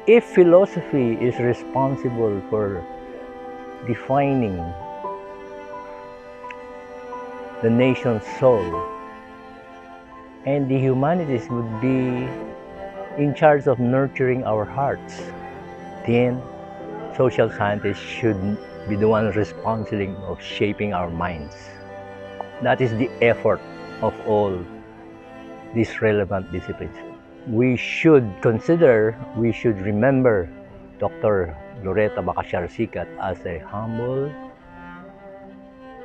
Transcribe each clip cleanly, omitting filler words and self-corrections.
If philosophy is responsible for defining the nation's soul, and the humanities would be in charge of nurturing our hearts, then social scientists should be the ones responsible of shaping our minds. That is the effort of all these relevant disciplines. We should remember Dr. Loretta Makasiar Sicat as a humble,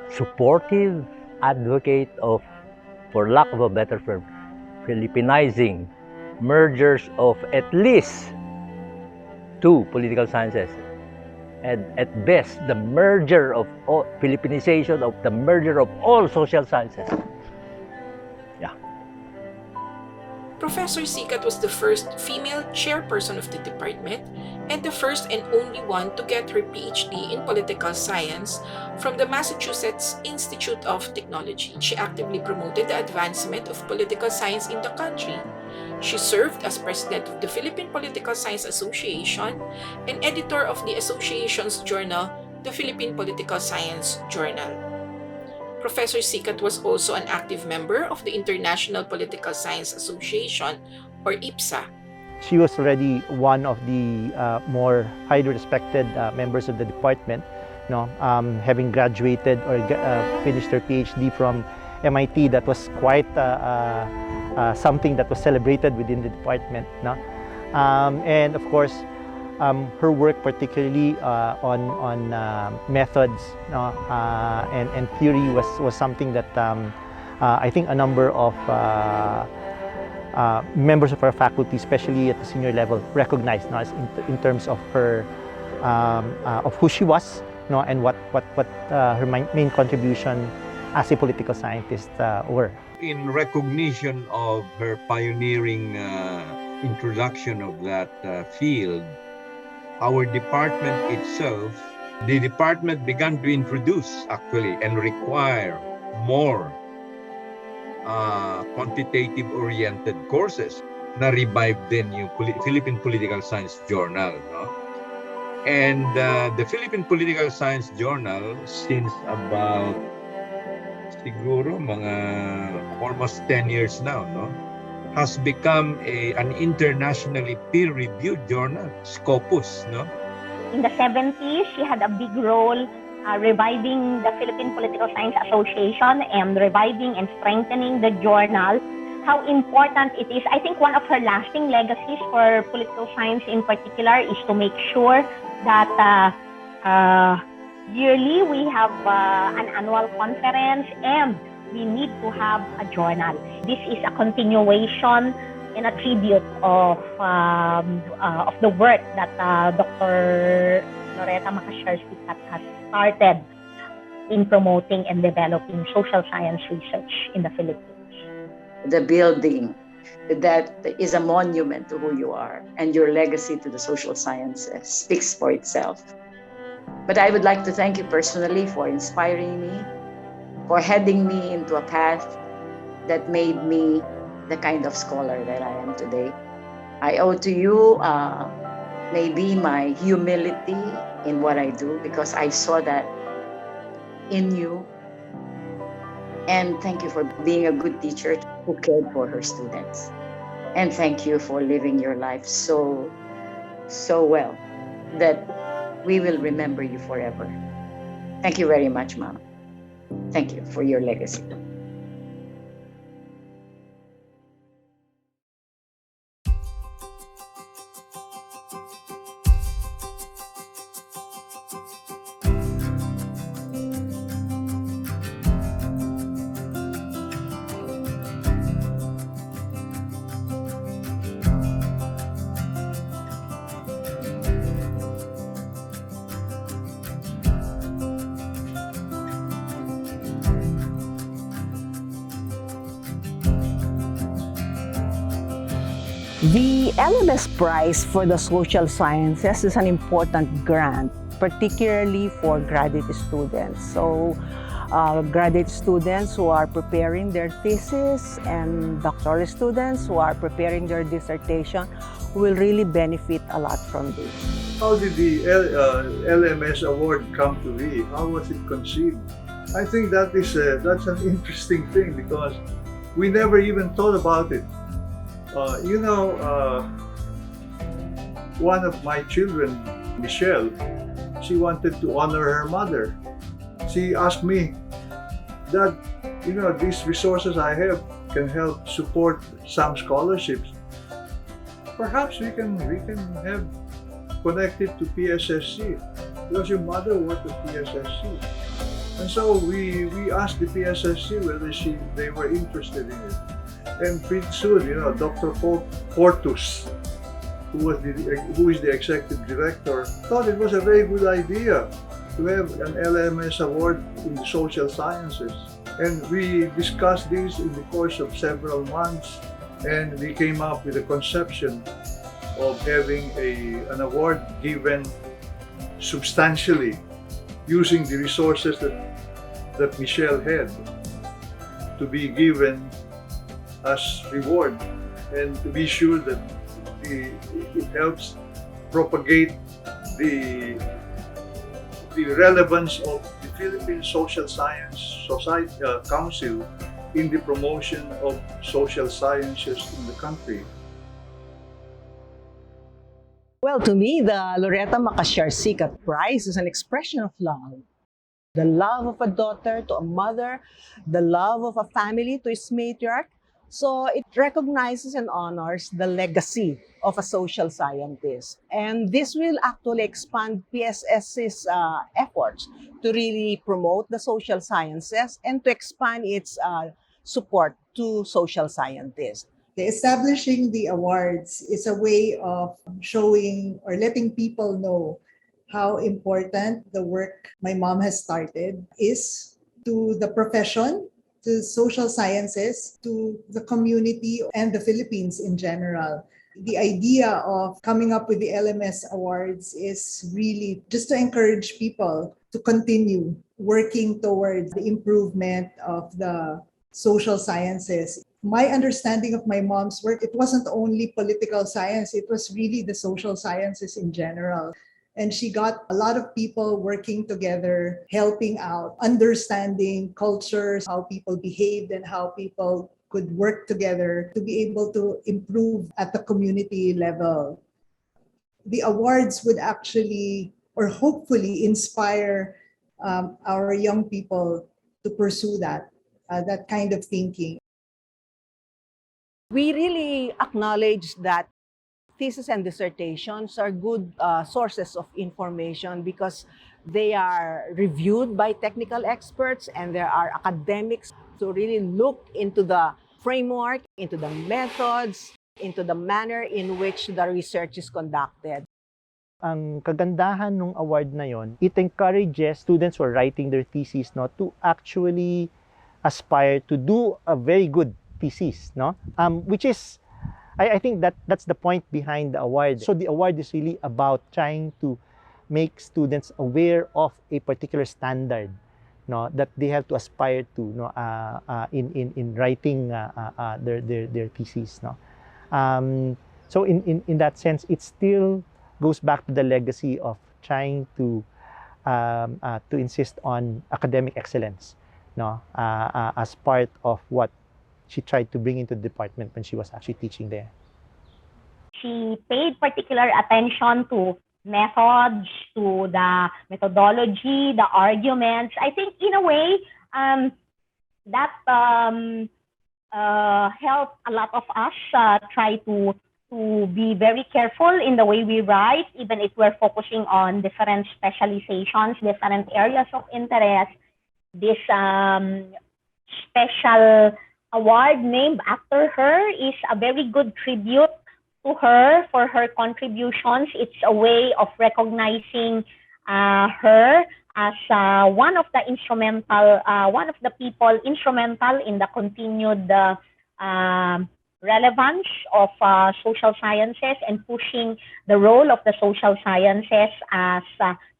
supportive advocate of, for lack of a better term, Filipinizing mergers of at least two political sciences, and at best the merger of all, Filipinization of the merger of all social sciences. Professor Sicat was the first female chairperson of the department and the first and only one to get her PhD in political science from the Massachusetts Institute of Technology. She actively promoted the advancement of political science in the country. She served as president of the Philippine Political Science Association and editor of the association's journal, the Philippine Political Science Journal. Professor Sicat was also an active member of the International Political Science Association, or IPSA. She was already one of the more highly respected members of the department, having graduated or finished her PhD from MIT. That was quite something that was celebrated within the department. And of course, her work, particularly on methods and theory, was something that I think a number of members of our faculty, especially at the senior level, recognized in terms of her of who she was, and what her main contribution as a political scientist were. In recognition of her pioneering introduction of that field, our department itself, the department began to introduce actually and require more quantitative-oriented courses na revive din yung Philippine Political Science Journal. And the Philippine Political Science Journal, since about siguro mga almost 10 years now, has become an internationally peer-reviewed journal, Scopus. In the 70s, she had a big role reviving the Philippine Political Science Association and reviving and strengthening the journal. How important it is. I think one of her lasting legacies for political science in particular is to make sure that yearly we have an annual conference and we need to have a journal. This is a continuation and a tribute of the work that Dr. Loretta Makasiar Sicat has started in promoting and developing social science research in the Philippines. The building that is a monument to who you are, and your legacy to the social sciences speaks for itself. But I would like to thank you personally for inspiring me, for heading me into a path that made me the kind of scholar that I am today. I owe to you maybe my humility in what I do, because I saw that in you. And thank you for being a good teacher who cared for her students. And thank you for living your life so well that we will remember you forever. Thank you very much, Mama. Thank you for your legacy. The LMS Prize for the Social Sciences is an important grant, particularly for graduate students. So graduate students who are preparing their thesis and doctoral students who are preparing their dissertation will really benefit a lot from this. How did the LMS award come to be? How was it conceived? I think that's an interesting thing because we never even thought about it. One of my children, Michelle, she wanted to honor her mother. She asked me, Dad, these resources I have can help support some scholarships. Perhaps we can have connected to PSSC because your mother worked at PSSC. And so we asked the PSSC whether they were interested in it. And pretty soon, Dr. Portus, who is the executive director, thought it was a very good idea to have an LMS award in the social sciences. And we discussed this in the course of several months, and we came up with a conception of having an award given substantially using the resources that Michelle had to be given as reward, and to be sure that it helps propagate the relevance of the Philippine Social Science Society Council in the promotion of social sciences in the country. Well, to me, the Loretta Makasiar Sicat Prize is an expression of love. The love of a daughter to a mother, the love of a family to its matriarch. So it recognizes and honors the legacy of a social scientist. And this will actually expand PSS's efforts to really promote the social sciences and to expand its support to social scientists. Establishing the awards is a way of showing or letting people know how important the work my mom has started is to the profession, to social sciences, to the community and the Philippines in general. The idea of coming up with the LMS awards is really just to encourage people to continue working towards the improvement of the social sciences. My understanding of my mom's work, it wasn't only political science, it was really the social sciences in general. And she got a lot of people working together, helping out, understanding cultures, how people behaved and how people could work together to be able to improve at the community level. The awards would actually, or hopefully, inspire our young people to pursue that kind of thinking. We really acknowledge that thesis and dissertations are good sources of information because they are reviewed by technical experts and there are academics to really look into the framework, into the methods, into the manner in which the research is conducted. Ang kagandahan ng award na yon, it encourages students who are writing their thesis to actually aspire to do a very good thesis, which is, I think that's the point behind the award. So the award is really about trying to make students aware of a particular standard, that they have to aspire to, in writing their thesis, So in that sense, it still goes back to the legacy of trying to insist on academic excellence, as part of what she tried to bring into the department when she was actually teaching there. She paid particular attention to methods, to the methodology, the arguments. I think in a way that helped a lot of us try to be very careful in the way we write, even if we're focusing on different specializations, different areas of interest. This special award named after her is a very good tribute to her for her contributions. It's a way of recognizing her as one of the people instrumental in the continued relevance of social sciences and pushing the role of the social sciences as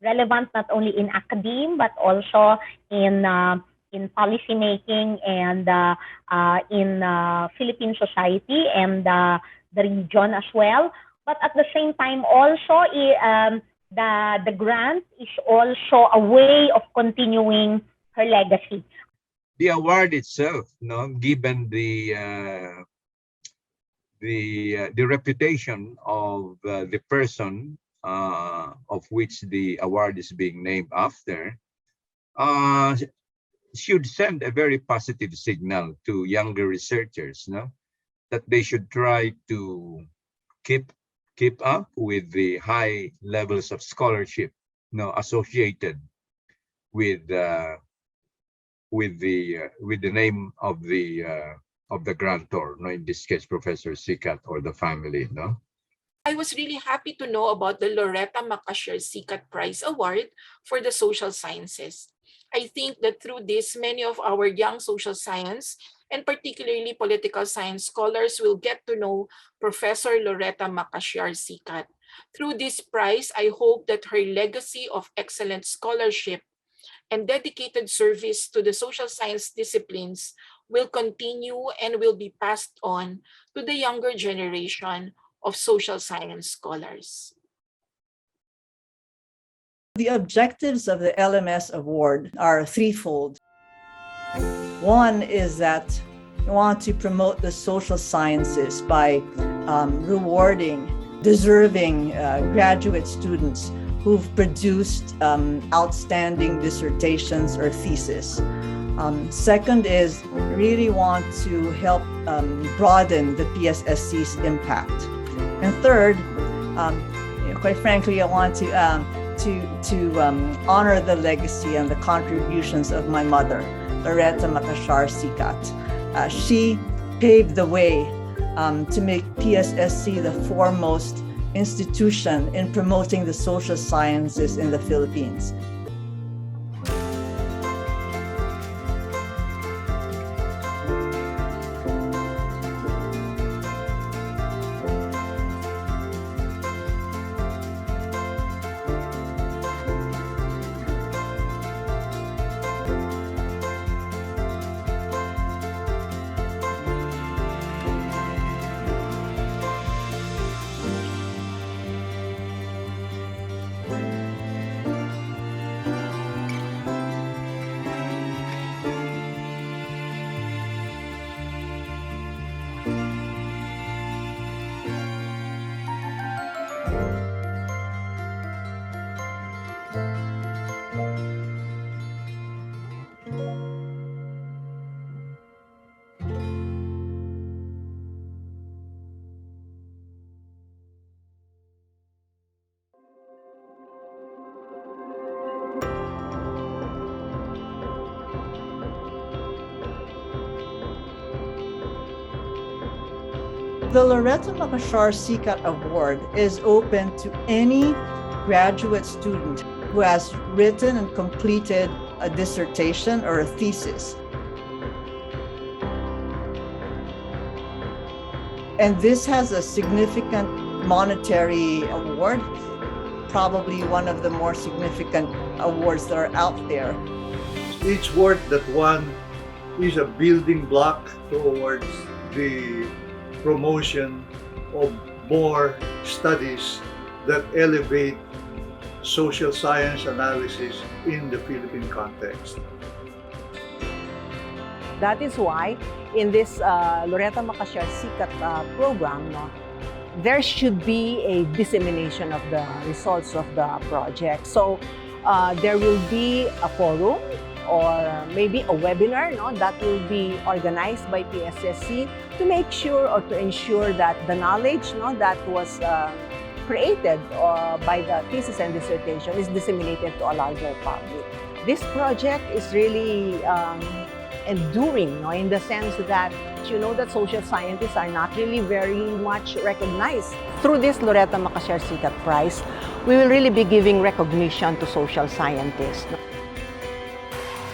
relevant not only in academia but also in in policymaking and in Philippine society and the region as well. But at the same time, also the grant is also a way of continuing her legacy. The award itself, no, given the reputation of the person of which the award is being named after, should send a very positive signal to younger researchers, no, that they should try to keep up with the high levels of scholarship, no, associated with the name of the grantor, no, in this case, Professor Sicat or the family, no. I was really happy to know about the Loretta Makasiar Sicat Prize Award for the Social Sciences. I think that through this, many of our young social science and particularly political science scholars will get to know Professor Loretta Makasiar Sicat. Through this prize, I hope that her legacy of excellent scholarship and dedicated service to the social science disciplines will continue and will be passed on to the younger generation of social science scholars. The objectives of the LMS award are threefold. One is that we want to promote the social sciences by rewarding deserving graduate students who've produced outstanding dissertations or theses. Second is really want to help broaden the PSSC's impact. And third, quite frankly, I want to honor the legacy and the contributions of my mother, Loretta Makasiar Sicat. She paved the way to make PSSC the foremost institution in promoting the social sciences in the Philippines. The Loretta Makasiar Sicat Award is open to any graduate student who has written and completed a dissertation or a thesis. And this has a significant monetary award, probably one of the more significant awards that are out there. Each work that won is a building block towards the promotion of more studies that elevate social science analysis in the Philippine context. That is why in this Loretta Makasiar Sicat program, there should be a dissemination of the results of the project. So there will be a forum or maybe a webinar that will be organized by PSSC to make sure or to ensure that the knowledge that was created by the thesis and dissertation is disseminated to a larger public. This project is really enduring in the sense that that social scientists are not really very much recognized. Through this Loretta Makasiar Sicat Prize, we will really be giving recognition to social scientists.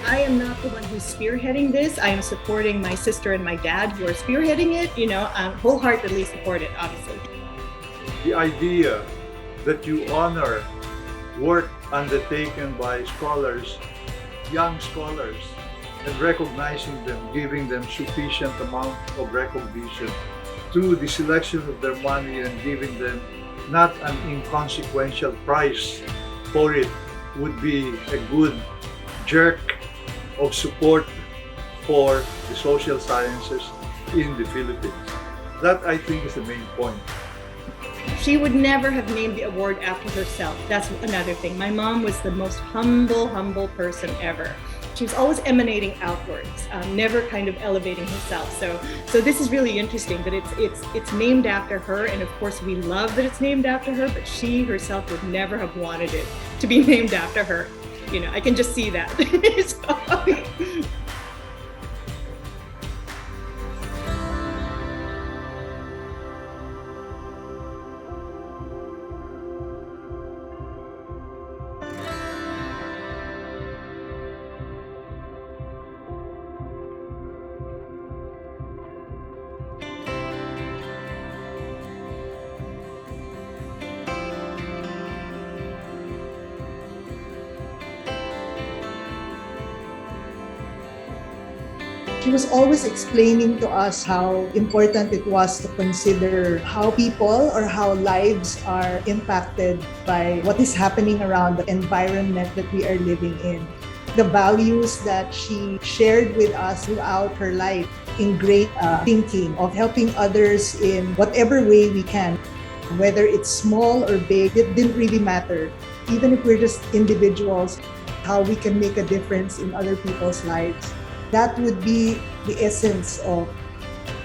I am not the one who's spearheading this. I am supporting my sister and my dad who are spearheading it. Wholeheartedly support it, obviously. The idea that you honor work undertaken by scholars, young scholars, and recognizing them, giving them sufficient amount of recognition through the selection of their money and giving them not an inconsequential price for it would be a good jerk of support for the social sciences in the Philippines. That, I think, is the main point. She would never have named the award after herself. That's another thing. My mom was the most humble person ever. She was always emanating outwards, never kind of elevating herself. So this is really interesting that it's named after her, and of course we love that it's named after her. But she herself would never have wanted it to be named after her. You know, I can just see that. So, She was always explaining to us how important it was to consider how people or how lives are impacted by what is happening around the environment that we are living in. The values that she shared with us throughout her life in great thinking of helping others in whatever way we can, whether it's small or big, it didn't really matter. Even if we're just individuals, how we can make a difference in other people's lives. That would be the essence of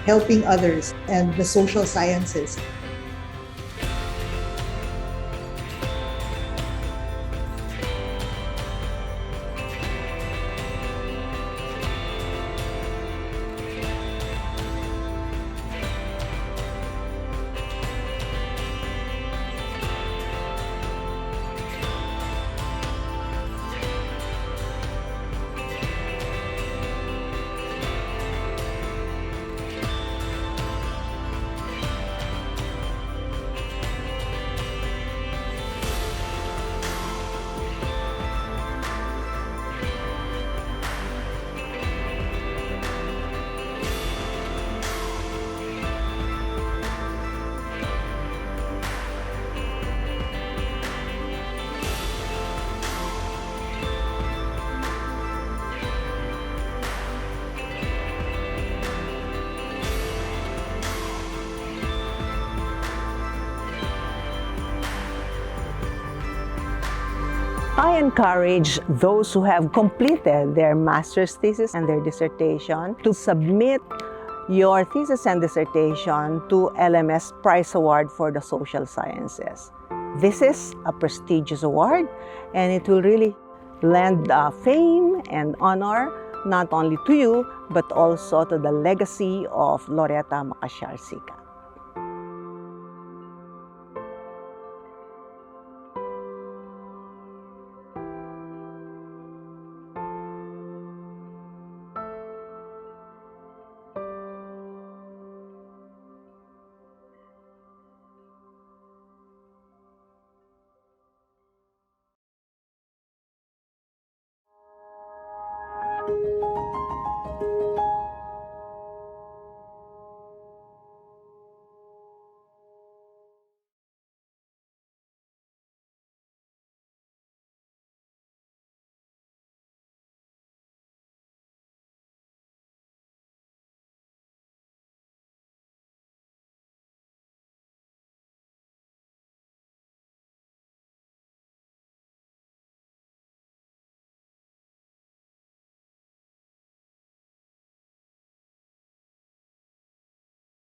helping others and the social sciences. I encourage those who have completed their master's thesis and their dissertation to submit your thesis and dissertation to LMS Prize Award for the Social Sciences. This is a prestigious award, and it will really lend fame and honor not only to you, but also to the legacy of Loretta Makasiar Sicat.